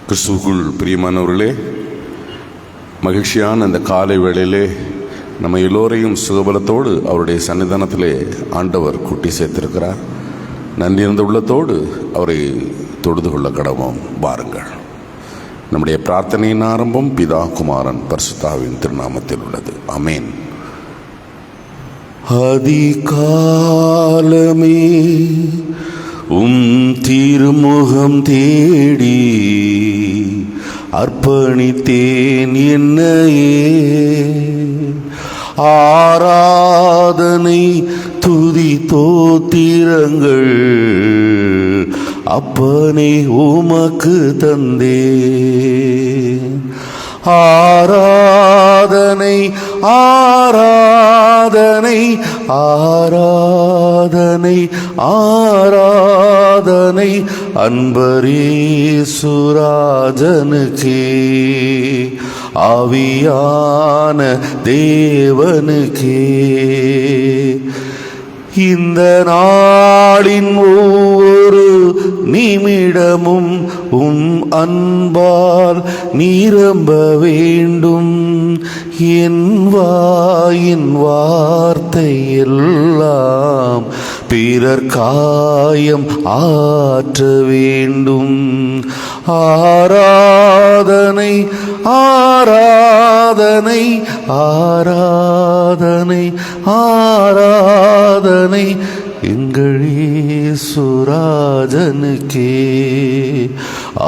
கிறிஸ்துவுக்குள் பிரியமானவர்களே, மகிழ்ச்சியான அந்த காலை வேளையிலே நம்ம எல்லோரையும் சுகபலத்தோடு அவருடைய சன்னிதானத்திலே ஆண்டவர் கூட்டி சேர்த்திருக்கிறார். நன்றி இருந்த உள்ளத்தோடு அவரை தொழுது கொள்ள கடவோம். வாருங்கள். நம்முடைய பிரார்த்தனையின் ஆரம்பம் பிதா, குமாரன், பரிசுத்தாவின் திருநாமத்தில் உள்ளது. ஆமேன். அதிகாலமே திருமுகம் தேடி அர்ப்பணித்தேன் என்னையே. ஆராதனை துதி தோத்திரங்கள் அப்பனே உமக்கு தந்தேன். ஆராதனை ஆராதனை ஆராதனை ஆராதனை அன்பரேசுராஜனுக்கே, ஆவியான தேவனுக்கே. இந்த நாளின் ஒவ்வொரு நிமிடமும் அன்பால் நிரம்ப வேண்டும். என் வாயின் வார்த்தை எல்லாம் பிறர் காயம் ஆற்ற வேண்டும். ஆராதனை ஆராதனை ஆராதனை ஆராதனை எங்கள் இயேசுராஜனுக்கே,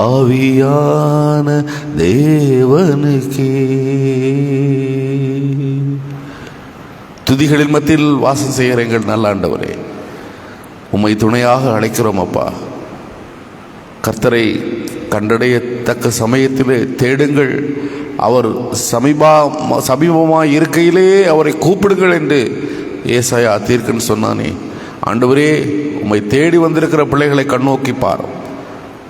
ஆவியான தேவனுக்கே. துதிகளின் மத்தியில் வாசம் செய்கிற எங்கள் நல்ல ஆண்டவரே, உம்மை துணையாக அழைக்கிறோம் அப்பா. கர்த்தரை கண்டடையத்தக்க சமயத்திலே தேடுங்கள், அவர் சமீபமாக இருக்கையிலே அவரை கூப்பிடுங்கள் என்று ஏசாயா தீர்க்கன்னு சொன்னானே. ஆண்டவரே, உம்மை தேடி வந்திருக்கிற பிள்ளைகளை கண்ணோக்கி பாரும்.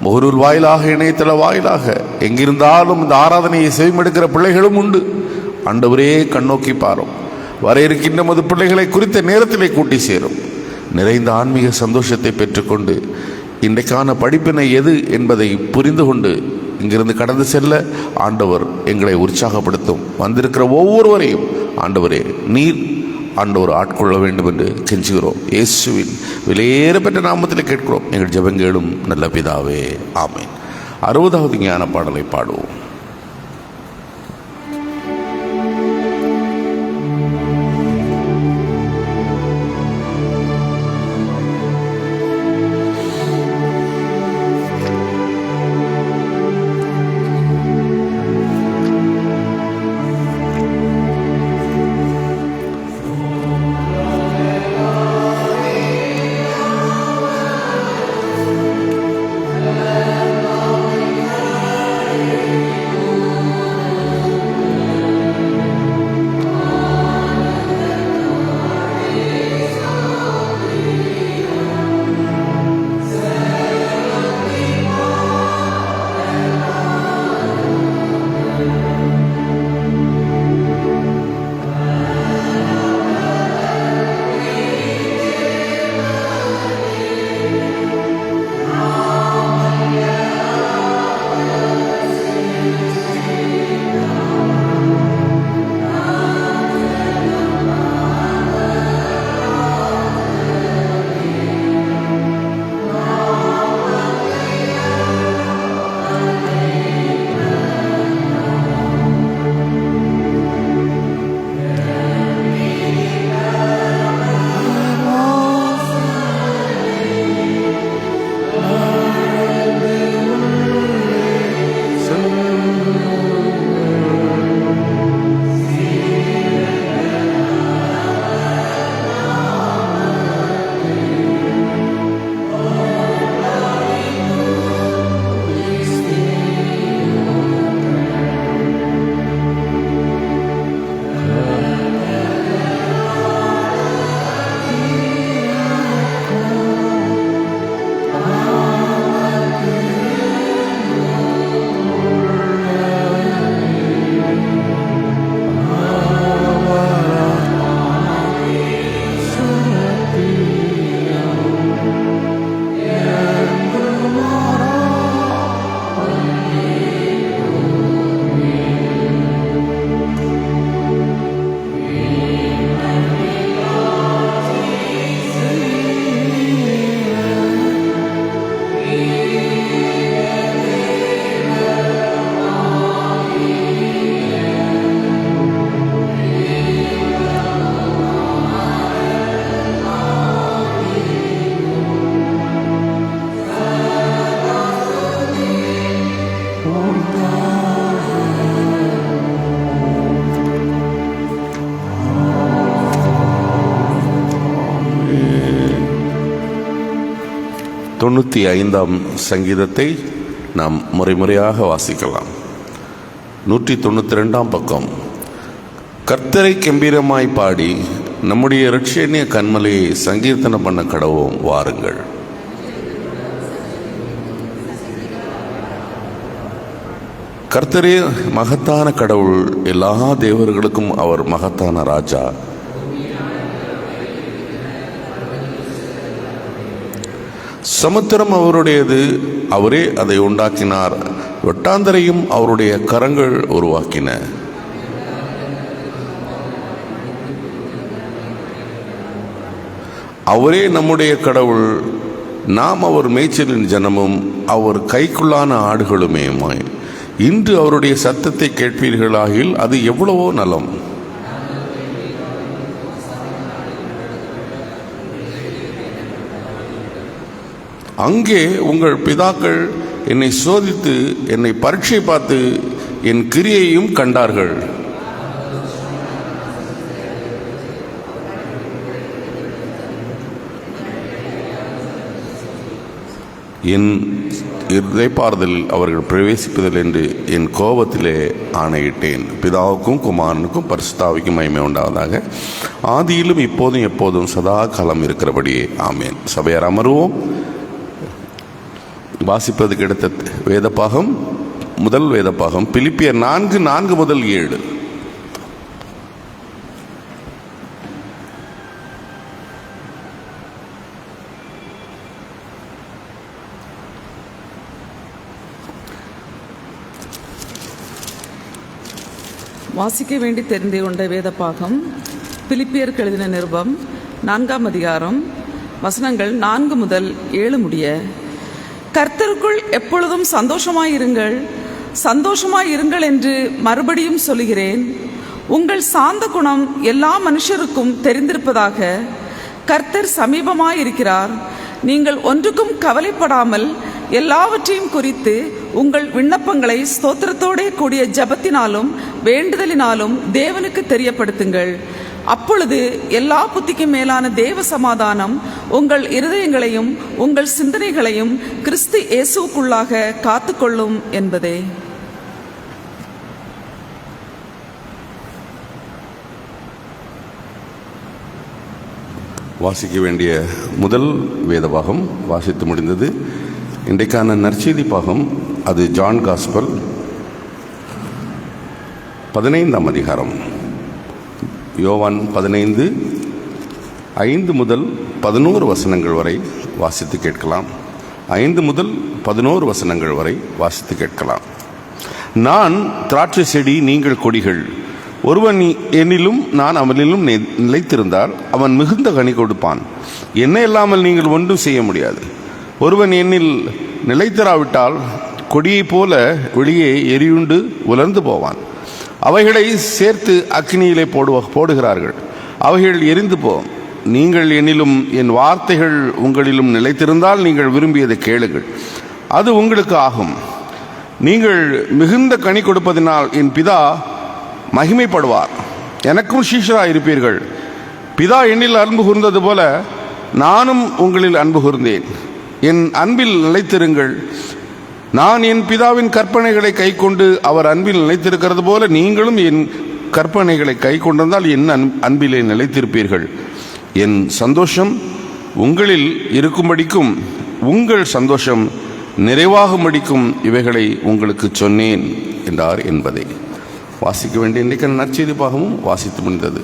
முகநூல் வாயிலாக, இணையதள வாயிலாக எங்கிருந்தாலும் இந்த ஆராதனையை செவிமெடுக்கிற பிள்ளைகளும் உண்டு. ஆண்டவரே, கண்ணோக்கி பாரும். வர இருக்கின்ற மது பிள்ளைகளை குறித்த நேரத்திலே கூட்டி சேரும். நிறைந்த ஆன்மீக சந்தோஷத்தை பெற்றுக்கொண்டு இன்றைக்கான படிப்பினை எது என்பதை புரிந்து கொண்டு இங்கிருந்து கடந்து செல்ல ஆண்டவர் எங்களை உற்சாகப்படுத்தும். வந்திருக்கிற ஒவ்வொருவரையும் ஆண்டவரே நீர் ஆண்டவர் ஆட்கொள்ள வேண்டும் என்று கெஞ்சுகிறோம். இயேசுவின் விலையேறப்பட்ட நாமத்தில் கேட்கிறோம் எங்கள் ஜெபங்களும் நல்ல பிதாவே. ஆமேன். 60வது ஞான பாடலை பாடுவோம். 95ஆம் சங்கீதத்தை நாம் முறையாக வாசிக்கலாம். 192ஆம் பக்கம். கர்த்தரை கம்பீரமாய் பாடி நம்முடைய இரட்சணிய கன்மலையை சங்கீர்த்தனம் பண்ண கடவோம் வாருங்கள். கர்த்தரே மகத்தான கடவுள், எல்லா தேவர்களுக்கும் அவர் மகத்தான ராஜா. சமுத்திரம் அவருடையது, அவரே அதை உண்டாக்கினார். வெட்டாந்தரையும் அவருடைய கரங்கள் உருவாக்கின. அவரே நம்முடைய கடவுள், நாம் அவர் மேய்ச்சலின் ஜனமும் அவர் கைக்குள்ளான ஆடுகளுமேமாய். இன்று அவருடைய சத்தத்தை கேட்பீர்களாகில் அது எவ்வளவோ நலம். அங்கே உங்கள் பிதாக்கள் என்னை சோதித்து என்னை பரீட்சை பார்த்து என் கிரியையும் கண்டார்கள். என் இறைப்பாறுதலில் அவர்கள் பிரவேசிப்பதில் என்று என் கோபத்திலே ஆணையிட்டேன். பிதாவுக்கும் குமாரனுக்கும் பரிசுத்தாவிக்கும் மகிமை உண்டாவதாக, ஆதியிலும் இப்போதும் எப்போதும் சதா காலம் இருக்கிறபடியே ஆமேன். சபையார் அமருவோம். வாசிப்பதுக்கு எடுத்த வேதப்பாகம், முதல் வேதப்பாகம் பிலிப்பியர் 4:4 முதல் 7. வாசிக்க வேண்டி தெரிந்து கொண்ட வேதப்பாகம் பிலிப்பியருக்கு எழுதின நிருபம் 4ஆம் அதிகாரம் வசனங்கள் 4 முதல் 7 முடிய. கர்த்தருக்குள் எப்பொழுதும் சந்தோஷமாயிருங்கள், சந்தோஷமாயிருங்கள் என்று மறுபடியும் சொல்லுகிறேன். உங்கள் சாந்த குணம் எல்லா மனுஷருக்கும் தெரிந்திருப்பதாக. கர்த்தர் சமீபமாயிருக்கிறார். நீங்கள் ஒன்றுக்கும் கவலைப்படாமல் எல்லாவற்றையும் குறித்து உங்கள் விண்ணப்பங்களை ஸ்தோத்திரத்தோடே கூடிய ஜபத்தினாலும் வேண்டுதலினாலும் தேவனுக்கு தெரியப்படுத்துங்கள். அப்பொழுது எல்லா புத்திக்கும் மேலான தேவ சமாதானம் உங்கள் இருதயங்களையும் உங்கள் சிந்தனைகளையும் கிறிஸ்து இயேசுவுக்குள்ளாக காத்துக்கொள்ளும் என்பதே. வாசிக்க வேண்டிய முதல் வேதபாகம் வாசித்து முடிந்தது. இன்றைக்கான நற்செய்தி பாகம் அது ஜான் காஸ்பல் 15ஆம் அதிகாரம். யோவான் 15:5 முதல் 11 வசனங்கள் வரை வாசித்து கேட்கலாம். 5 முதல் 11 வசனங்கள் வரை வாசித்து கேட்கலாம். நான் திராட்சை செடி, நீங்கள் கொடிகள். ஒருவன் என்னிலும் நான் அவனிலும் நிலைத்திருந்தால் அவன் மிகுந்த கனி கொடுப்பான். என்னை இல்லாமல் நீங்கள் ஒன்றும் செய்ய முடியாது. ஒருவன் என்னில் நிலைத்திராவிட்டால் கொடியைப் போல வெளியே எரியுண்டு உலர்ந்து போவான். அவைகளை சேர்த்து அக்கினியிலே போடுகிறார்கள், அவைகள் எரிந்து போம். நீங்கள் என்னிலும் என் வார்த்தைகள் உங்களிலும் நிலைத்திருந்தால் நீங்கள் விரும்பியதை கேளுங்கள், அது உங்களுக்கு ஆகும். நீங்கள் மிகுந்த கனி கொடுப்பதினால் என் பிதா மகிமைப்படுவார். எனக்கும் சீஷராக இருப்பீர்கள். பிதா என்னில் அன்பு கூர்ந்தது போல நானும் உங்களில் அன்பு கூர்ந்தேன். என் அன்பில் நிலைத்திருங்கள். நான் என் பிதாவின் கற்பனைகளை கை கொண்டு அவர் அன்பில் நிலைத்திருக்கிறது போல நீங்களும் என் கற்பனைகளை கை கொண்டிருந்தால் என் அன்பிலே நிலைத்திருப்பீர்கள். என் சந்தோஷம் உங்களில் இருக்கும்படிக்கும் உங்கள் சந்தோஷம் நிறைவாகும்படிக்கும் இவைகளை உங்களுக்கு சொன்னேன் என்றார் என்பதை. வாசிக்க வேண்டிய இன்றைக்கான நற்செய்தி பாகமும் வாசித்து முடிந்தது.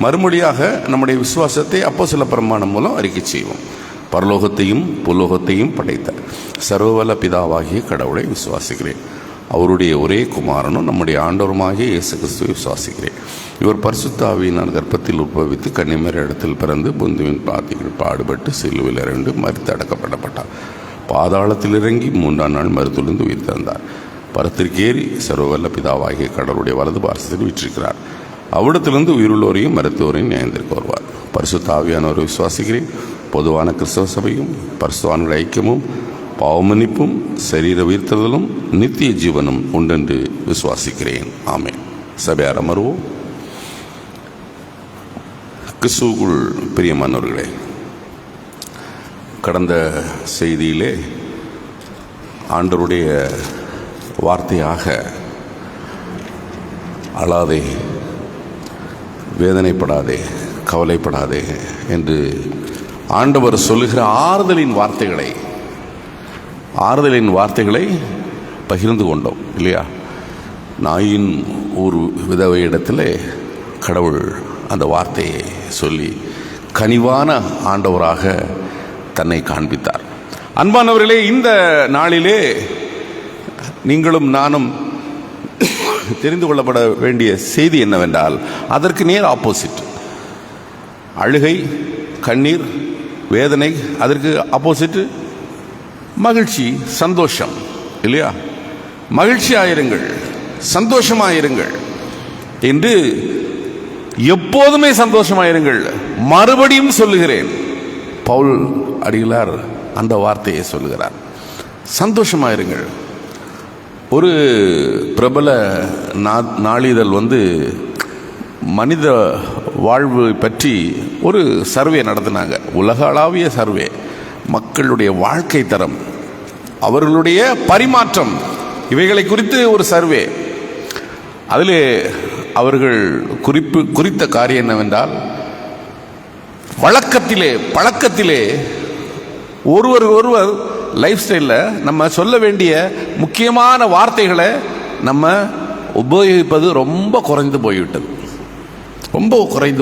மறுமொழியாக நம்முடைய விசுவாசத்தை அப்போஸ்தல பிரமாணம் மூலம் அறிக்கை செய்வோம். பரலோகத்தையும் புலோகத்தையும் படைத்த சர்வவல்ல பிதாவாகிய கடவுளை விசுவாசிக்கிறேன். அவருடைய ஒரே குமாரனும் நம்முடைய ஆண்டவருமாகிய இயேசு கிறிஸ்துவை விசுவாசிக்கிறேன். இவர் பரிசுத்த ஆவியினால் கர்ப்பத்தில் உற்பவித்து கன்னிமரி இடத்தில் பிறந்து பொந்துவின் பாத்திகள் பாடுபட்டு சிலுவையில் இறந்து மரித்து அடக்கப்படப்பட்டார். பாதாளத்தில் இறங்கி 3ஆம் நாள் மருத்துவலிருந்து உயிர் தந்தார். பரத்திற்கேறி சர்வவல்ல பிதாவாகிய கடவுளுடைய வலது பாரசத்தில் வீற்றிருக்கிறார். அவ்விடத்திலிருந்து உயிருள்ளோரையும் மருத்துவரையும் நியாயத்திற்கு வருவார். பரிசுத்த ஆவியானவரை விசுவாசிக்கிறேன். பொதுவான கிறிஸ்தவ சபையும் பரிசுத்தவான்கள் ஐக்கியமும் பாவமன்னிப்பும் சரீர உயிர்த்தலும் நித்திய ஜீவனும் உண்டென்று விசுவாசிக்கிறேன். ஆமென். சபையார் அமர்வோம். கிறிஸ்துவுக்குள் பிரியமானவர்களே, கடந்த செய்தியிலே ஆண்டவருடைய வார்த்தையாக அழாதே, வேதனைப்படாதே, கவலைப்படாதே என்று ஆண்டவர் சொல்லுகிற ஆறுதலின் வார்த்தைகளை பகிர்ந்து கொண்டோம் இல்லையா? நாயின் ஒரு விதவை இடத்திலே கடவுள் அந்த வார்த்தையை சொல்லி கனிவான ஆண்டவராக தன்னை காண்பித்தார். அன்பானவர்களே, இந்த நாளிலே நீங்களும் நானும் தெரிந்து கொள்ளப்பட வேண்டிய செய்தி என்னவென்றால், அதற்கு நேர் ஆப்போசிட். அழுகை, கண்ணீர், வேதனை, அதற்கு ஆப்போசிட் மகிழ்ச்சி, சந்தோஷம் இல்லையா? மகிழ்ச்சியாயிருங்கள், சந்தோஷமாயிருங்கள் என்று எப்போதுமே சந்தோஷமாயிருங்கள். மறுபடியும் சொல்லுகிறேன், பவுல் அடிகளார் அந்த வார்த்தையை சொல்லுகிறார், சந்தோஷமாயிருங்கள். ஒரு பிரபல நாளிதழ் மனித வாழ்வு பற்றி ஒரு சர்வே நடத்தினாங்க, உலகளாவிய சர்வே. மக்களுடைய வாழ்க்கை தரம், அவர்களுடைய பரிமாற்றம், இவைகளை குறித்து ஒரு சர்வே. அதில் அவர்கள் குறித்த காரியம் என்னவென்றால், பழக்கத்திலே ஒருவர் லைஃப் ஸ்டைலில் நம்ம சொல்ல வேண்டிய முக்கியமான வார்த்தைகளை நம்ம உபயோகிப்பது ரொம்ப குறைந்து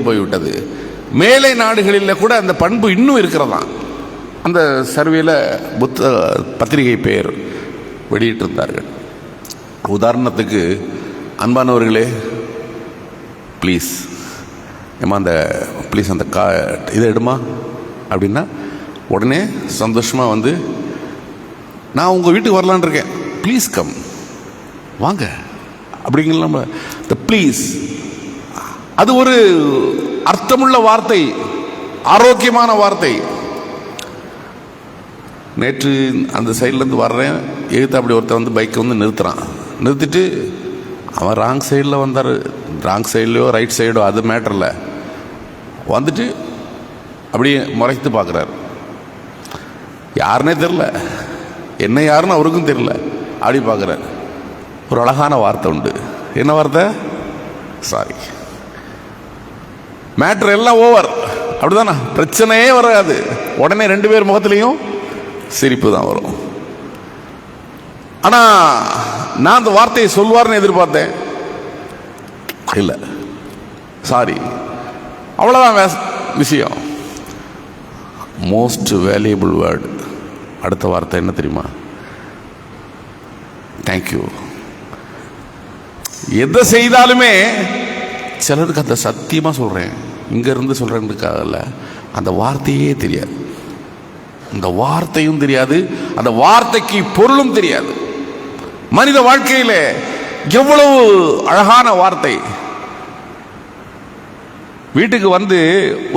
போய்விட்டது. மேலை நாடுகளில் கூட அந்த பண்பு இன்னும் இருக்கிறதா. அந்த சர்வேல பத்திரிகை பெயர் வெளியிட்டிருந்தார்கள். உதாரணத்துக்கு, அன்பானவர்களே, ப்ளீஸ் அந்த இதை எடுமா அப்படின்னா உடனே சந்தோஷமாக நான் உங்கள் வீட்டுக்கு வரலான் இருக்கேன், ப்ளீஸ் கம், வாங்க அப்படிங்கிற நம்ம ப்ளீஸ். அது ஒரு அர்த்தமுள்ள வார்த்தை, ஆரோக்கியமான வார்த்தை. நேற்று அந்த சைட்லேருந்து வர்றேன், எழுத்து அப்படி ஒருத்தர் பைக்கை நிறுத்துகிறான். நிறுத்திட்டு அவன் ராங் சைடில் வந்தார். ராங் சைட்லையோ ரைட் சைடோ அது மேட்டரில் வந்துட்டு அப்படியே முறைத்து பார்க்குறாரு. யாருன்னே தெரில, என்ன யாருன்னு அவருக்கும் தெரில. அப்படி பார்க்குறாரு. ஒரு அழகான வார்த்தை உண்டு. என்ன வார்த்தை? சாரி. மேட்ரு எல்லாம் ஓவர், அப்படிதானே? பிரச்சனையே வராது. உடனே ரெண்டு பேர் முகத்திலையும் சிரிப்பு தான் வரும். ஆனால் நான் அந்த வார்த்தையை சொல்வார்னு எதிர்பார்த்தேன். இல்லை, சாரி, அவ்வளோதான் விஷயம். மோஸ்ட் வேல்யூபிள் வேர்டு, அடுத்த வார்த்தை என்ன தெரியுமா? தேங்க்யூ. எதை செய்தாலுமே சிலருக்கு அந்த சத்தியமாக சொல்கிறேன், இங்கேருந்து சொல்கிறேன்னுக்காகல, அந்த வார்த்தையே தெரியாது. அந்த வார்த்தையும் தெரியாது, அந்த வார்த்தைக்கு பொருளும் தெரியாது. மனித வாழ்க்கையில் எவ்வளவு அழகான வார்த்தை. வீட்டுக்கு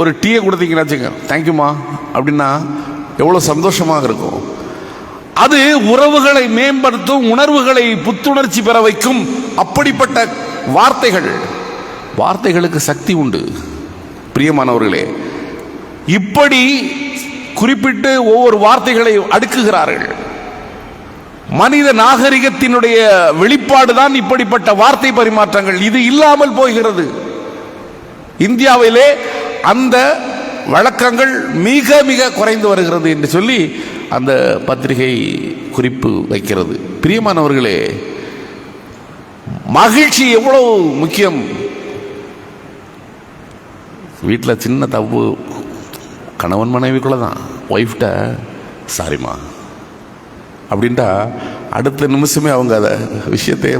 ஒரு டீயை கொடுத்தீங்கன்னு வச்சுங்க, தேங்க்யூமா அப்படின்னா எவ்வளோ சந்தோஷமாக இருக்கும். அது உறவுகளை மேம்படுத்தும், உணர்வுகளை புத்துணர்ச்சி பெற வைக்கும். அப்படிப்பட்ட வார்த்தைகளுக்கு சக்தி உண்டு. பிரியமானவர்களே, இப்படி குறிப்பிட்டு ஒவ்வொரு வார்த்தைகளை அடுக்குகிறார்கள். மனித நாகரிகத்தினுடைய வெளிப்பாடுதான் இப்படிப்பட்ட வார்த்தை பரிமாற்றங்கள். இது இல்லாமல் போகிறது. இந்தியாவிலே அந்த வழக்கங்கள் மிக மிக குறைந்து வருகிறது என்று சொல்லி அந்த பத்திரிகை குறிப்பு வைக்கிறது. பிரியமானவர்களே, மகிழ்ச்சி எவ்வளவு முக்கியம். வீட்டில் சின்ன தப்பு, கணவன் மனைவிக்குள்ள தான், ஒய்ஃப்ட சாரிம்மா அப்படின்ட்டா அடுத்த நிமிஷமே அவங்க அதை விஷயத்தை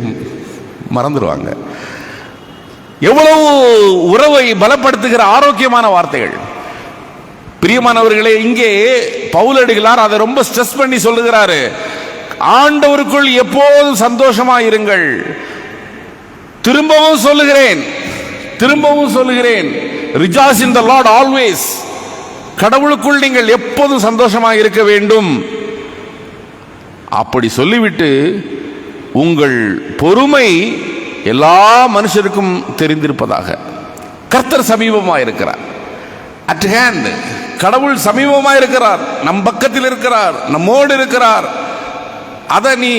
மறந்துடுவாங்க. எவ்வளவு உறவை பலப்படுத்துகிற ஆரோக்கியமான வார்த்தைகள். பிரியமானவர்களே, இங்கே பவுலடிகளார் அதை ரொம்ப ஸ்ட்ரெஸ் பண்ணி சொல்லுகிறாரு. ஆண்டவருக்குள் எப்போதும் சந்தோஷமா இருங்கள். திரும்பவும் சொல்லுகிறேன், rejoice in the Lord always. கடவுளுக்குள் நீங்கள் எப்போதும் சந்தோஷமாக இருக்க வேண்டும். அப்படி சொல்லிவிட்டு, உங்கள் பொறுமை எல்லா மனுஷருக்கும் தெரிந்திருப்பதாக. கர்த்தர் சமீபமாக இருக்கிறார். At hand. கடவுள் சமீபமாக இருக்கிறார், நம் பக்கத்தில் இருக்கிறார், நம்மோடு இருக்கிறார். அதை நீ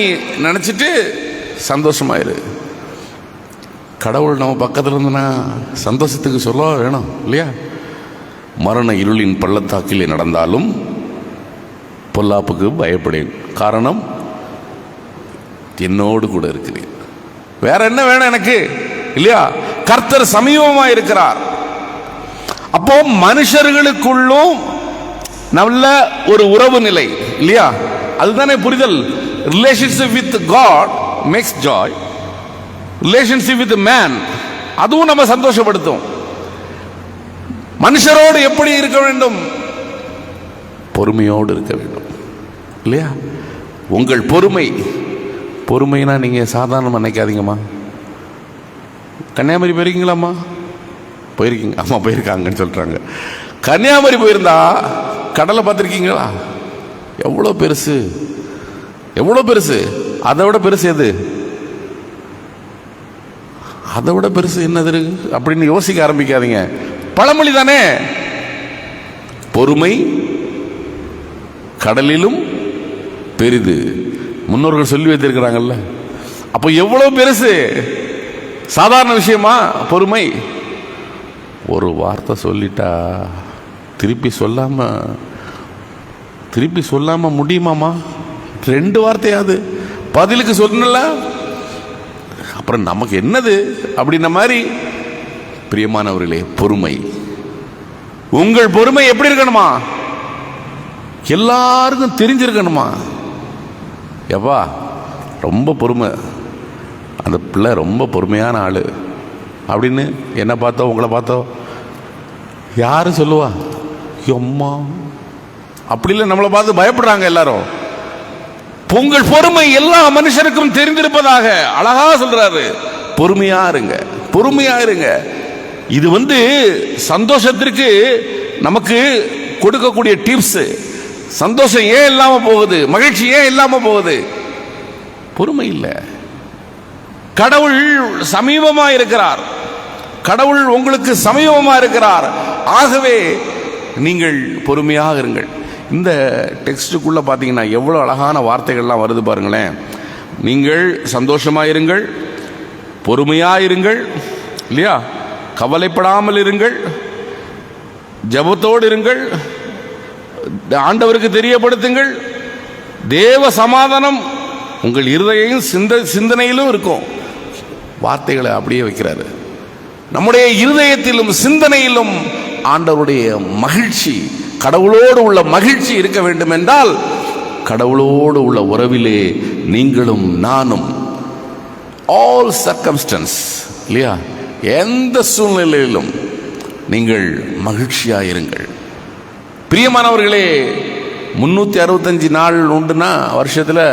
நினைச்சிட்டு சந்தோஷமாயிரு. கடவுள் நம்ம பக்கத்தில் இருந்தனா சந்தோஷத்துக்கு சொல்ல வேணும் இல்லையா? மரண இருளின் பள்ளத்தாக்கிலே நடந்தாலும் பொல்லாப்புக்கு பயப்படேன், காரணம் என்னோடு கூட இருக்கிறேன். வேற என்ன வேணும் எனக்கு இல்லையா? கர்த்தர் சமீபமா இருக்கிறார். அப்போ மனுஷர்களுக்குள்ளும் நல்ல ஒரு உறவு நிலை இல்லையா? அதுதானே புரிதல். Relationship with God makes joy. Relationship with man அதுவும் நம்ம சந்தோஷப்படுத்தும். மனுஷரோடு எப்படி இருக்க வேண்டும்? பொறுமையோடு இருக்க வேண்டும் இல்லையா? உங்கள் பொறுமைனா நீங்க சாதாரணமாக நினைக்காதீங்கம்மா. கன்னியாகுமரி போயிருக்கீங்களாம்மா? போயிருக்கீங்க? அம்மா போயிருக்காங்கன்னு சொல்றாங்க. கன்னியாகுமரி போயிருந்தா கடலை பார்த்துருக்கீங்களா? எவ்வளோ பெருசு, எவ்வளோ பெருசு. அதை விட பெருசு எது? அதை விட பெருசு என்னது அப்படின்னு யோசிக்க ஆரம்பிக்காதீங்க. பழமொழி தானே, பொறுமை கடலிலும் பெரிது. முன்னோர்கள் சொல்லி வைத்திருக்கிறாங்கல்ல. அப்போ எவ்வளவு பெருசு, சாதாரண விஷயமா பொறுமை? ஒரு வார்த்தை சொல்லிட்டா திருப்பி சொல்லாம முடியுமாமா? 2 வார்த்தையாவது பதிலுக்கு சொல்லல, அப்புறம் நமக்கு என்னது அப்படின்ன மாதிரி. பிரியமானவர்களே, பொறுமை. உங்கள் பொறுமை எப்படி இருக்கணுமா? எல்லாருக்கும் தெரிஞ்சிருக்கணுமா? எப்பா ரொம்ப பொறுமை, அந்த பிள்ளை ரொம்ப பொறுமையான ஆளு அப்படின்னு என்ன பார்த்தோ உங்களை பார்த்தோ யாரு சொல்லுவா? அம்மா அப்படி இல்லை, நம்மளை பார்த்து பயப்படுறாங்க எல்லாரும். உங்கள் பொறுமை எல்லா மனுஷருக்கும் தெரிந்திருப்பதாக அழகா சொல்றாரு. பொறுமையா இருங்க, பொறுமையா இருங்க. இது சந்தோஷத்திற்கு நமக்கு கொடுக்கக்கூடிய டிப்ஸ். சந்தோஷம் ஏன் இல்லாம போகுது, மகிழ்ச்சி ஏன் இல்லாம போகுது? பொறுமை இல்லை. கடவுள் சமீபமா இருக்கிறார், கடவுள் உங்களுக்கு சமீபமா இருக்கிறார். ஆகவே நீங்கள் பொறுமையாக இருங்கள். இந்த டெக்ஸ்டுக்குள்ள பார்த்தீங்கன்னா எவ்வளோ அழகான வார்த்தைகள்லாம் வருது பாருங்களேன். நீங்கள் சந்தோஷமாயிருங்கள், பொறுமையாயிருங்கள் இல்லையா? கவலைப்படாமல் இருங்கள், ஜெபத்தோடு இருங்கள், ஆண்டவருக்கு தெரியப்படுத்துங்கள். தேவ சமாதானம் உங்கள் இருதயம் சிந்தனையிலும் இருக்கும். வார்த்தைகளை அப்படியே வைக்கிறாரு. நம்முடைய இருதயத்திலும் சிந்தனையிலும் ஆண்டவருடைய மகிழ்ச்சி, கடவுளோடு உள்ள மகிழ்ச்சி இருக்க வேண்டும் என்றால் கடவுளோடு உள்ள உறவிலே நீங்களும் நானும் ஆல் சர்க்கம்ஸ்டன்ஸ் இல்லையா, எந்த சூழ்நிலையிலும் நீங்கள் மகிழ்ச்சியாயிருங்கள். பிரியமானவர்களே, 365 நாள் உண்டுனா வருஷத்தில்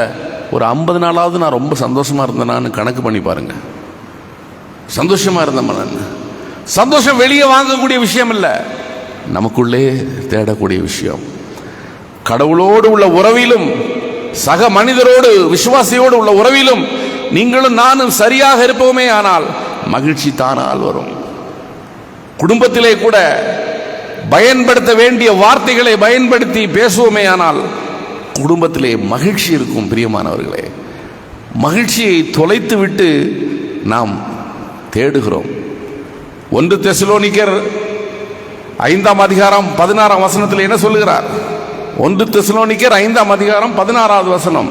ஒரு 50 நாளாவது நான் ரொம்ப சந்தோஷமா இருந்தேனான்னு கணக்கு பண்ணி பாருங்க. சந்தோஷமா இருந்தேன். நான் சந்தோஷம் வெளியே வாங்கக்கூடிய விஷயம் இல்லை, நமக்குள்ளே தேடக்கூடிய விஷயம். கடவுளோடு உள்ள உறவிலும் சக மனிதரோடு விசுவாசியோடு உள்ள உறவிலும் நீங்களும் நானும் சரியாக இருப்போமே ஆனால் மகிழ்ச்சி தானால் வரும். குடும்பத்திலே கூட பயன்படுத்த வேண்டிய வார்த்தைகளை பயன்படுத்தி பேசுவோமே ஆனால் குடும்பத்திலே மகிழ்ச்சி இருக்கும். பிரியமானவர்களே, மகிழ்ச்சியை தொலைத்து விட்டு நாம் தேடுகிறோம். 1 தெசலோனிக்கர் 5ஆம் அதிகாரம் 16ஆம் வசனத்தில் என்ன சொல்லுகிறார்? 1 தெசலோனிக்கர் 5ஆம் அதிகாரம் 16வது வசனம்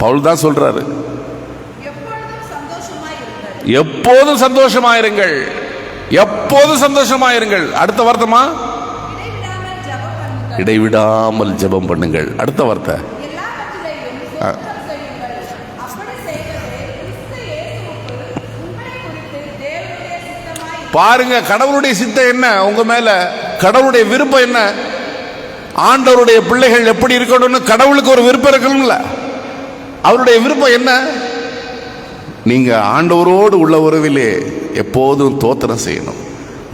பவுல் தான் சொல்றாரு, எப்போதும் சந்தோஷமாயிருங்கள், எப்போதும் சந்தோஷமாயிருங்கள். அடுத்த வார்த்தைமா, இடைவிடாமல் ஜெபம் பண்ணுங்கள். அடுத்த வார்த்தை பாருங்க. கடவுளுடைய சித்தம் என்ன உங்க மேல? கடவுளுடைய விருப்பம் என்ன? ஆண்டவருடைய பிள்ளைகள் எப்படி இருக்கணும்னு கடவுளுக்கு ஒரு விருப்பம் இருக்கணும்ல. அவருடைய விருப்பம் என்ன? நீங்க ஆண்டவரோடு உள்ள உறவிலே எப்போதும் தோத்திரம் செய்யணும்.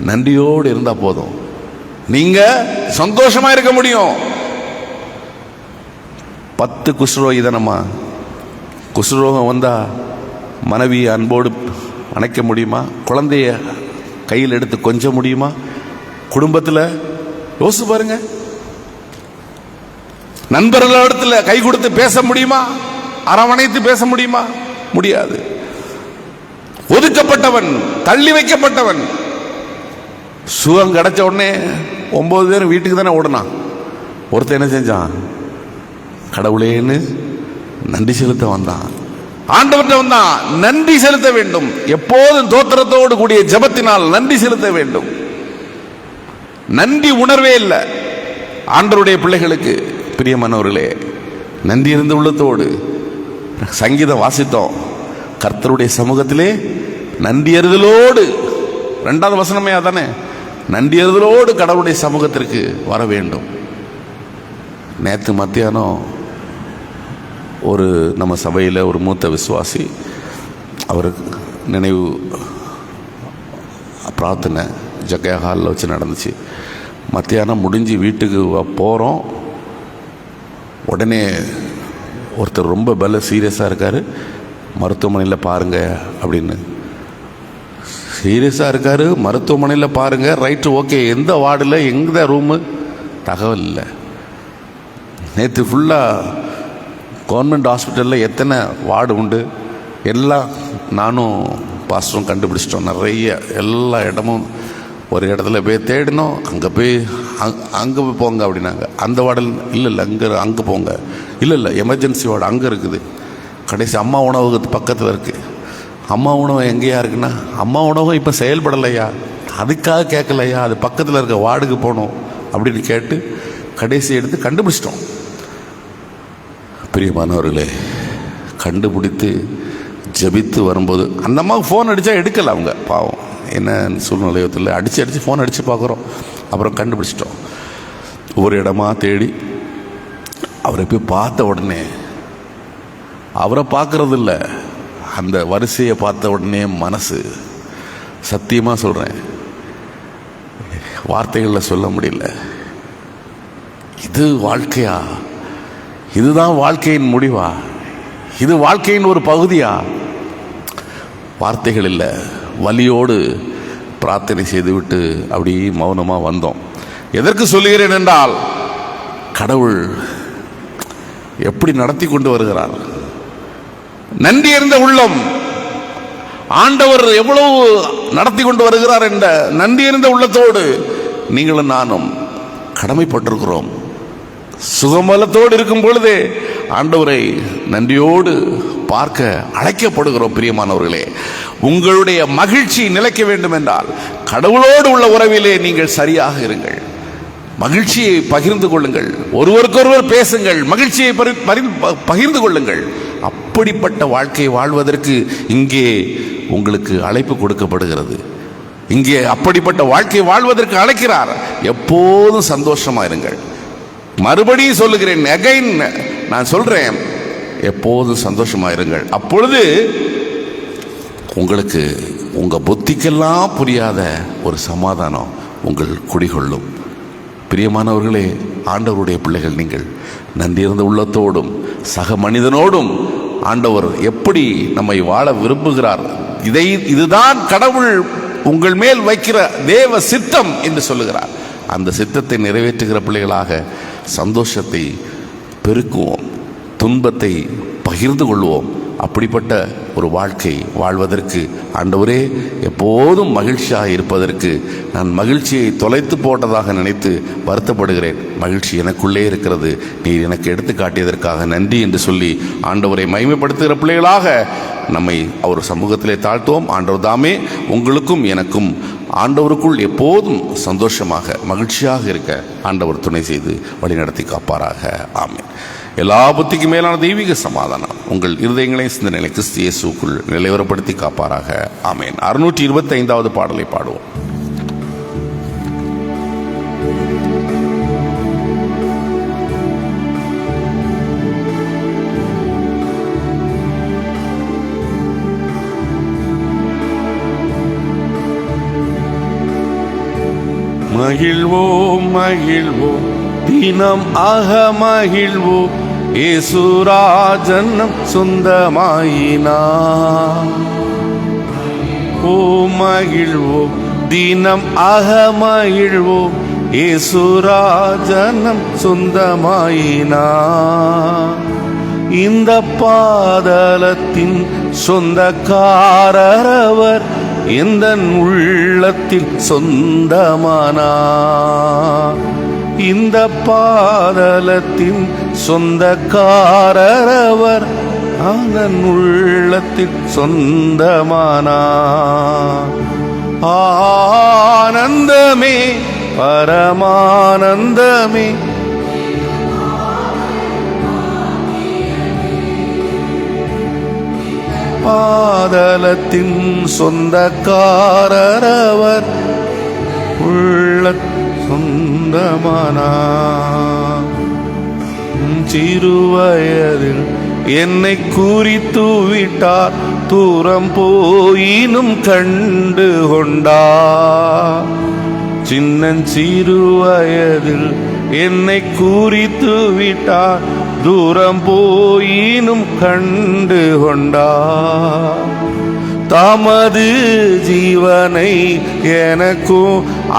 நன்றியோடு இருந்தா போதும், நீங்க சந்தோஷமா இருக்க முடியும். 10 குஷ்ரோகி தானம்மா. குஷ்ரோகம் வந்தா மனைவி அன்போடு அணைக்க முடியுமா? குழந்தைய கையில் எடுத்து கொஞ்ச முடியுமா? குடும்பத்தில் யோசிச்சு பாருங்க. நண்பர்களிடத்துல கை கொடுத்து பேச முடியுமா? அரவணைத்து பேச முடியுமா? முடியாது. ஒதுக்கப்பட்டவன், தள்ளி வைக்கப்பட்டவன். சுகம் கிடைச்ச உடனே 9 பேரும் வீட்டுக்கு தானே ஓடனான். ஒருத்தன் என்ன செஞ்சான்? கடவுளேன்னு நன்றி செலுத்த வந்தான். ஆண்டவர்கிட்ட வந்தான். நன்றி செலுத்த வேண்டும். எப்போதும் தோத்திரத்தோடு கூடிய ஜெபத்தினால் நன்றி செலுத்த வேண்டும். நன்றி உணர்வே இல்லை ஆண்டவருடைய பிள்ளைகளுக்கு. பிரியமானவர்களே, நன்றி இருந்த உள்ளத்தோடு சங்கீதம் வாசித்தோம். கர்த்தருடைய சமூகத்திலே நன்றியறுதலோடு, 2வது வசனமே அதானே, நன்றியறுதலோடு கடவுளுடைய சமூகத்திற்கு வர வேண்டும். நேற்று மத்தியானம் ஒரு நம்ம சபையில் ஒரு மூத்த விசுவாசி, அவருக்கு நினைவு பிரார்த்தனை ஜக்கையா ஹாலில் வச்சு நடந்துச்சு. மத்தியானம் முடிஞ்சு வீட்டுக்கு போகிறோம். உடனே ஒருத்தர் ரொம்ப சீரியஸாக இருக்கார், மருத்துவமனையில் பாருங்க அப்படின்னு. சீரியஸாக இருக்கார், மருத்துவமனையில் பாருங்க. Right, okay. எந்த வார்டில், எந்த ரூமு, தகவல் இல்லை. நேற்று ஃபுல்லாக கவர்மெண்ட் ஹாஸ்பிட்டலில் எத்தனை வார்டு உண்டு எல்லாம் நானும் பாஸ்டரும் கண்டுபிடிச்சிட்டோம். நிறைய எல்லா இடமும் ஒரு இடத்துல போய் தேடினோம். அங்கே போய் போங்க அப்படின்னாங்க. அந்த வார்டில் இல்லை அங்கே போங்க, இல்லை எமர்ஜென்சி வார்டு அங்கே இருக்குது. கடைசி அம்மா உணவகத்து பக்கத்தில் இருக்குது. அம்மா உணவு எங்கேயா இருக்குன்னா, அம்மா உணவகம் இப்போ செயல்படலையா, அதுக்காக கேட்கலையா, அது பக்கத்தில் இருக்க வார்டுக்கு போகணும் அப்படின்னு கேட்டு கடைசி எடுத்து கண்டுபிடிச்சிட்டோம். பிரியமானவர்களே, கண்டுபிடித்து ஜபித்து வரும்போது அந்த அம்மாவுக்கு ஃபோன் அடித்தா எடுக்கலை. அவங்க பாவம், என்ன சூழ்நிலையத்தில் அடித்து ஃபோன் அடித்து பார்க்குறோம். அப்புறம் கண்டுபிடிச்சிட்டோம். ஒவ்வொரு இடமா தேடி அவரை போய் பார்த்த உடனே, அவரை பார்க்கறது இல்லை, அந்த வரிசையை பார்த்த உடனே மனசு, சத்தியமாக சொல்கிறேன், வார்த்தைகளில் சொல்ல முடியல. இது வாழ்க்கையா? இதுதான் வாழ்க்கையின் முடிவா? இது வாழ்க்கையின் ஒரு பகுதியா? வார்த்தைகள் இல்லை, வலியோடு பிரார்த்தனை செய்துவிட்டு அப்படி மௌனமாக வந்தோம். எதற்கு சொல்லுகிறேன் என்றால், கடவுள் எப்படி நடத்தி கொண்டு வருகிறார். நன்றி இருந்த உள்ளம், ஆண்டவர் எவ்வளவு நடத்தி கொண்டு வருகிறார் என்ற நன்றி இருந்த உள்ளத்தோடு நீங்களும் நானும் கடமைப்பட்டிருக்கிறோம். சுகமலத்தோடு இருக்கும் பொழுதே ஆண்டவரை நன்றியோடு பார்க்க அழைக்கப்படுகிறோம். பிரியமானவர்களே, உங்களுடைய மகிழ்ச்சி நிலைக்க வேண்டும் என்றால் கடவுளோடு உள்ள உறவிலே நீங்கள் சரியாக இருங்கள். மகிழ்ச்சியை பகிர்ந்து கொள்ளுங்கள், ஒருவருக்கொருவர் பேசுங்கள், மகிழ்ச்சியை பகிர்ந்து கொள்ளுங்கள். அப்படிப்பட்ட வாழ்க்கை வாழ்வதற்கு இங்கே உங்களுக்கு அழைப்பு கொடுக்கப்படுகிறது. இங்கே அப்படிப்பட்ட வாழ்க்கை வாழ்வதற்கு அழைக்கிறார். எப்போதும் சந்தோஷமா இருங்கள். மறுபடியும் சொல்லுகிறேன், அகைன் நான் சொல்றேன், எப்போதும் சந்தோஷமா இருங்கள். அப்பொழுது உங்களுக்கு உங்க புத்திக்கெல்லாம் புரியாத ஒரு சமாதானம் உங்கள் குடிகொள்ளும். பிரியமானவர்களே, ஆண்டவருடைய பிள்ளைகள் நீங்கள் நன்றியிருந்த உள்ளத்தோடும் சக மனிதனோடும் ஆண்டவர் எப்படி நம்மை வாழ விரும்புகிறார், இதுதான் கடவுள் உங்கள் மேல் வைக்கிற தேவ சித்தம் என்று சொல்லுகிறார். அந்த சித்தத்தை நிறைவேற்றுகிற பிள்ளைகளாக சந்தோஷத்தை பெருக்குவோம், துன்பத்தை பகிர்ந்து கொள்வோம். அப்படிப்பட்ட ஒரு வாழ்க்கை வாழ்வதற்கு ஆண்டவரே எப்போதும் மகிழ்ச்சியாக இருப்பதற்கு நான் மகிழ்ச்சியை தொலைத்து போட்டதாக நினைத்து வருத்தப்படுகிறேன். மகிழ்ச்சி எனக்குள்ளே இருக்கிறது, நீர் எனக்கு எடுத்து காட்டியதற்காக நன்றி என்று சொல்லி ஆண்டவரை மகிமைப்படுத்துகிற பிள்ளைகளாக நம்மை அவர் சமூகத்திலே தாழ்த்துவோம். ஆண்டவர் தாமே உங்களுக்கும் எனக்கும் ஆண்டவருக்குள் எப்போதும் சந்தோஷமாக மகிழ்ச்சியாக இருக்க ஆண்டவர் துணை செய்து வழிநடத்தி காப்பாராக. ஆமென். எல்லா புத்திக்கு மேலான தெய்வீக சமாதானம் உங்கள் இருதயங்களை சிந்தனைகளை கிறிஸ்து இயேசுக்குள் நிலைவரப்படுத்தி காப்பாராக. ஆமென். 625வது பாடலை பாடுவோம். மகிழ்வோம் மகிழ்வோம் தினம் ஆக மகிழ்வோம், இயேசுராஜன் சொந்தமாயினார். ஓ மகிழ்வோம் தினம் ஆக மகிழ்வோம், இயேசுராஜனம் சொந்தமாயினா. இந்த பாதலத்தின் சொந்தக்காரரவர் எந்த உள்ளத்தில் சொந்தமானா. இந்த பாதலத்தின் சொந்தக்காரரவர் அதன் உள்ளத்தில் சொந்தமானா. ஆனந்தமே பரமானந்தமே பாதலத்தின் சொந்தக்காரரவர் உள்ள சொந்தமானா. சிறுவயதில் என்னை குறித்து விட்டார், தூரம் போயினும் கண்டு கொண்டார். சின்னஞ்சிறு வயதில் என்னை குறித்து விட்டார், தூரம் போயினும் கண்டு கொண்டார். தமது ஜீவனை எனக்கும்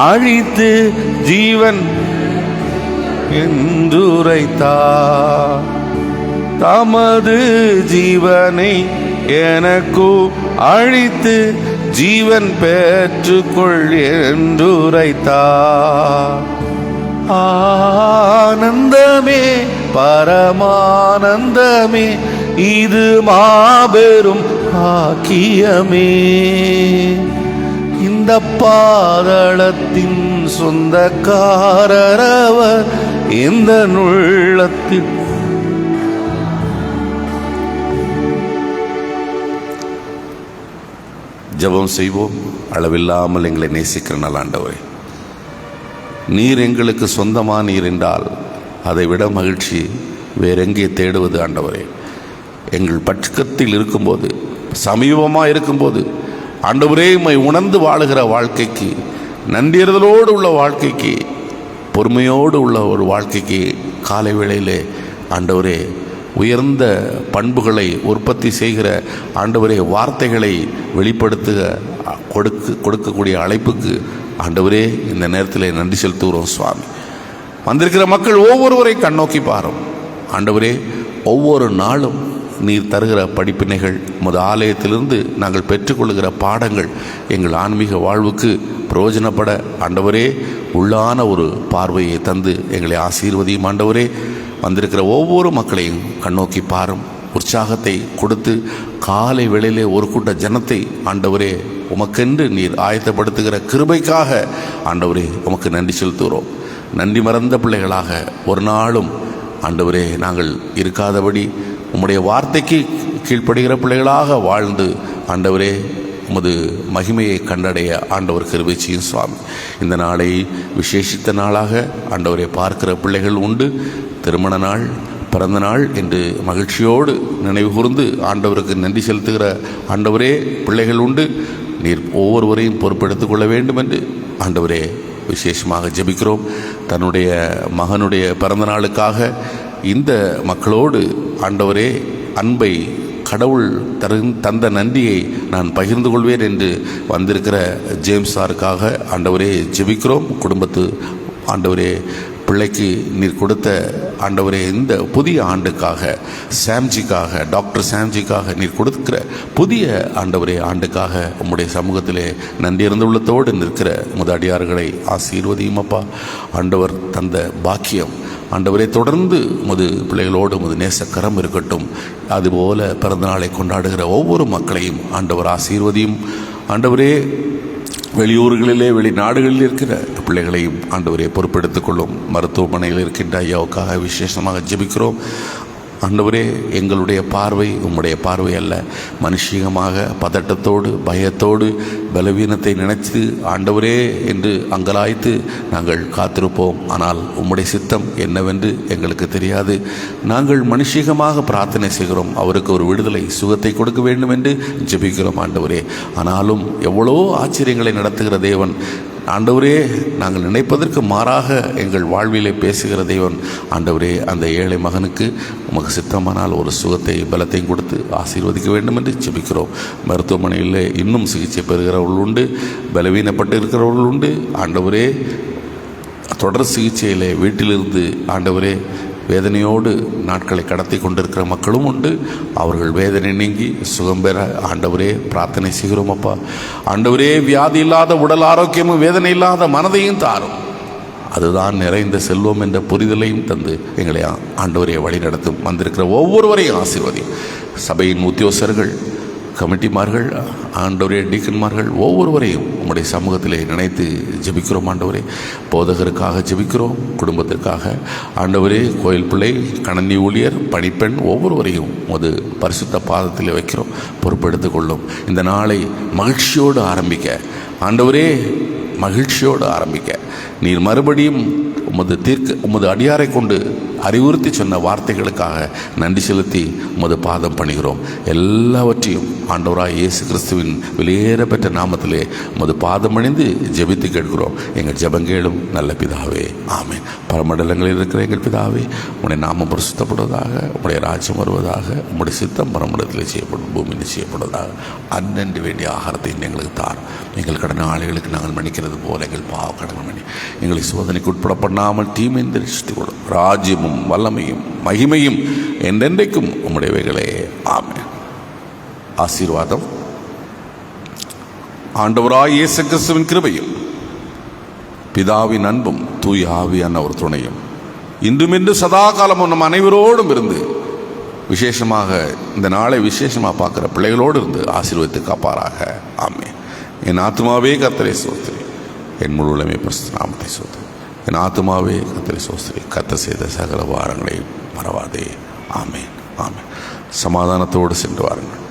அழித்து ஜீவன் என்றுரைத்தார். தமது ஜீவனை எனக்கும் அழித்து ஜீவன் பெற்றுக்கொள் என்றுரைத்தார். ஆனந்தமே பரமானந்தமே இது மாபெரும் பாக்கியமே. இந்த பாதளத்தின் சொந்தக்காரரவர் இந்த உள்ளத்தில். ஜெபம் செய்வோம். அளவில்லாமல் எங்களை நேசிக்கிற நல்ல ஆண்டவரே, நீர் எங்களுக்கு சொந்தமான நீர் என்றால் அதை விட மகிழ்ச்சி வேறெங்கே தேடுவது ஆண்டவரே. எங்கள் பட்சத்தில் இருக்கும்போது, சமீபமாக இருக்கும்போது ஆண்டவரே உம்மை உணர்ந்து வாழுகிற வாழ்க்கைக்கு, நன்றியறுதலோடு உள்ள வாழ்க்கைக்கு, பொறுமையோடு உள்ள ஒரு வாழ்க்கைக்கு காலை வேளையிலே ஆண்டவரே உயர்ந்த பண்புகளை உற்பத்தி செய்கிற ஆண்டவரே வார்த்தைகளை கொடுக்கக்கூடிய அழைப்புக்கு ஆண்டவரே இந்த நேரத்தில் நன்றி செலுத்துகிறோம் சுவாமி. வந்திருக்கிற மக்கள் ஒவ்வொருவரை கண்ணோக்கி பாரும் ஆண்டவரே. ஒவ்வொரு நாளும் நீர் தருகிற படிப்பினைகள், உமது ஆலயத்திலிருந்து நாங்கள் பெற்றுக்கொள்கிற பாடங்கள் எங்கள் ஆன்மீக வாழ்வுக்கு பிரயோஜனப்பட ஆண்டவரே உள்ளான ஒரு பார்வையை தந்து எங்களை ஆசீர்வதியும் ஆண்டவரே. வந்திருக்கிற ஒவ்வொரு மக்களையும் கண்ணோக்கி பாரும், உற்சாகத்தை கொடுத்து காலை வேளையிலே ஒரு கூட்ட ஜனத்தை ஆண்டவரே உமக்கென்று நீர் ஆயத்தப்படுத்துகிற கிருபைக்காக ஆண்டவரே உமக்கு நன்றி செலுத்துகிறோம். நன்றி மறந்த பிள்ளைகளாக ஒரு நாளும் ஆண்டவரே நாங்கள் இருக்காதபடி உம்முடைய வார்த்தைக்கு கீழ்ப்படுகிற பிள்ளைகளாக வாழ்ந்து ஆண்டவரே உமது மகிமையை கண்டடைய ஆண்டவர் கிருபை செய்யும் சுவாமி. இந்த நாளை விசேஷித்த நாளாக ஆண்டவரை பார்க்கிற பிள்ளைகள் உண்டு. திருமண நாள், பிறந்த நாள் என்று மகிழ்ச்சியோடு நினைவு கூர்ந்து ஆண்டவருக்கு நன்றி செலுத்துகிற ஆண்டவரே பிள்ளைகள் உண்டு. நீர் ஒவ்வொருவரையும் பொறுப்பெடுத்துக் கொள்ள வேண்டும் என்று ஆண்டவரே விசேஷமாக ஜெபிக்கிறோம். தன்னுடைய மகனுடைய பிறந்த நாளுக்காக இந்த மக்களோடு ஆண்டவரே அன்பை கடவுள் தந்த நன்றியை நான் பகிர்ந்து கொள்வேன் என்று வந்திருக்கிற ஜேம்ஸ் சாருக்காக ஆண்டவரே ஜெபிக்கிறோம். குடும்பத்து ஆண்டவரே பிள்ளைக்கு நீர் கொடுத்த ஆண்டவரே இந்த புதிய ஆண்டுக்காக சாம்ஜிக்காக, டாக்டர் சாம்ஜிக்காக நீர் கொடுக்கிற புதிய ஆண்டவரே ஆண்டுக்காக உம்முடைய சமூகத்திலே நன்றியறிந்த உள்ளத்தோடு நிற்கிற முதடியார்களை ஆசீர்வதியும் அப்பா. ஆண்டவர் தந்த பாக்கியம் ஆண்டவரே தொடர்ந்து உமது பிள்ளைகளோடு உமது நேசக்கரம் இருக்கட்டும். அதுபோல பிறந்தநாளை கொண்டாடுகிற ஒவ்வொரு மக்களையும் ஆண்டவர் ஆசீர்வதியும். ஆண்டவரே வெளியூர்களிலே வெளிநாடுகளில் இருக்கிற பிள்ளைகளையும் ஆண்டவரே பொறுப்பெடுத்துக் கொள்ளும். மருத்துவமனையில் இருக்கின்ற ஐயாவுக்காக விசேஷமாக ஜெபிக்கிறோம். ஆண்டவரே எங்களுடைய பார்வை உம்முடைய பார்வை அல்ல. மனுஷிகமாக பதட்டத்தோடு பயத்தோடு பலவீனத்தை நினைத்து ஆண்டவரே என்று அங்கலாய்த்து நாங்கள் காத்திருப்போம். ஆனால் உம்முடைய சித்தம் என்னவென்று எங்களுக்கு தெரியாது. நாங்கள் மனுஷிகமாக பிரார்த்தனை செய்கிறோம், அவருக்கு ஒரு விடுதலை சுகத்தை கொடுக்க வேண்டும் என்று ஜெபிக்கிறோம் ஆண்டவரே. ஆனாலும் எவ்வளோ ஆச்சரியங்களை நடத்துகிற தேவன் ஆண்டவரே, நாங்கள் நினைப்பதற்கு மாறாக எங்கள் வாழ்விலே பேசுகிற தேவன் ஆண்டவரே. அந்த ஏழை மகனுக்கு உமக்கு சித்தமானால் ஒரு சுகத்தை பலத்தையும் கொடுத்து ஆசீர்வதிக்க வேண்டும் என்று ஜெபிக்கிறோம். மருத்துவமனையில் இன்னும் சிகிச்சை பெறுகிறவர்கள் உண்டு, பலவீனப்பட்டு இருக்கிறவர்கள் உண்டு. ஆண்டவரே தொடர் சிகிச்சையிலே வீட்டிலிருந்து ஆண்டவரே வேதனையோடு நாட்களை கடத்தி கொண்டிருக்கிற மக்களும் உண்டு. அவர்கள் வேதனை நீங்கி சுகம் பெற ஆண்டவரே பிரார்த்தனை செய்கிறோம் அப்பா. ஆண்டவரே வியாதி இல்லாத உடல் ஆரோக்கியமும் வேதனை இல்லாத மனதையும் தாரும். அதுதான் நிறைந்த செல்வம் என்ற புரிதலையும் தந்து எங்களை ஆண்டவரே வழி நடத்தும். வந்திருக்கிற ஒவ்வொருவரையும் ஆசீர்வதியும். சபையின் உத்தியோகஸ்தர்கள், கமிட்டிமார்கள், ஆண்டவரே டீக்கன்மார்கள் ஒவ்வொருவரையும் உம்முடைய சமூகத்திலே நினைத்து ஜெபிக்கிறோம். ஆண்டவரே போதகருக்காக ஜெபிக்கிறோம், குடும்பத்திற்காக ஆண்டவரே கோயில் பிள்ளை, கணனி ஊழியர், பணிப்பெண் ஒவ்வொருவரையும் உமது பரிசுத்த பாதத்தில் வைக்கிறோம். பொறுப்பெடுத்துக் கொள்ளும். இந்த நாளை மகிழ்ச்சியோடு ஆரம்பிக்க ஆண்டவரே, மகிழ்ச்சியோடு ஆரம்பிக்க நீர் மறுபடியும் உமது அடியாரை கொண்டு அறிவுறுத்தி சொன்ன வார்த்தைகளுக்காக நன்றி செலுத்தி உமது பாதம் பணிகிறோம். எல்லாவற்றையும் ஆண்டவராய் இயேசு கிறிஸ்துவின் வெளியேற பெற்ற நாமத்திலே உமது பாதம் அணிந்து ஜெபித்து கேட்கிறோம். எங்கள் ஜெபங்கேளும் நல்ல பிதாவே, ஆமென். பரமண்டலங்களில் இருக்கிற எங்கள் பிதாவே, உம்முடைய நாமம் பரிசுத்தப்படுவதாக, உம்முடைய ராஜ்யம் வருவதாக, உம்முடைய சித்தம் பரமண்டலத்தில் செய்யப்படும், பூமியில் செய்யப்படுவதாக. அன்றன்று வேண்டிய ஆகாரத்தை எங்களுக்கு தார். எங்கள் கடனாளிகளுக்கு நாங்கள் மன்னிக்கிறது போல எங்கள் பாவ கடனை மன்னி. எங்களை சோதனைக்கு உட்பட பண்ணாமல் தீமை திருஷ்டி கொள்ளும். ராஜ்யமும் வல்லமையும் மகிமையும் என்றென்றைக்கும் உம்முடையவைகளே, ஆமென். ஆசீர்வாதம். ஆண்டவராய் இயேசு கிறிஸ்துவின் கிருபையும் பிதாவின் அன்பும் தூய ஆவியான ஒரு துணையும் இன்றும் இன்று சதா காலமும் நம் அனைவரோடும் இருந்து விசேஷமாக இந்த நாளை விசேஷமாக பார்க்குற பிள்ளைகளோடு இருந்து ஆசீர்வதித்து காப்பாராக, ஆமென். என் ஆத்துமாவே கர்த்தரை ஸ்தோத்திரி, என் முழு உலகமே பரிசுத்த நாமத்தை ஸ்தோத்திரி. என் ஆத்துமாவே கர்த்தரை ஸ்தோத்திரி, கர்த்தர் செய்த சகல வாரங்களை மறவாதே, ஆமென், ஆமென். சமாதானத்தோடு சென்று வாருங்கள்.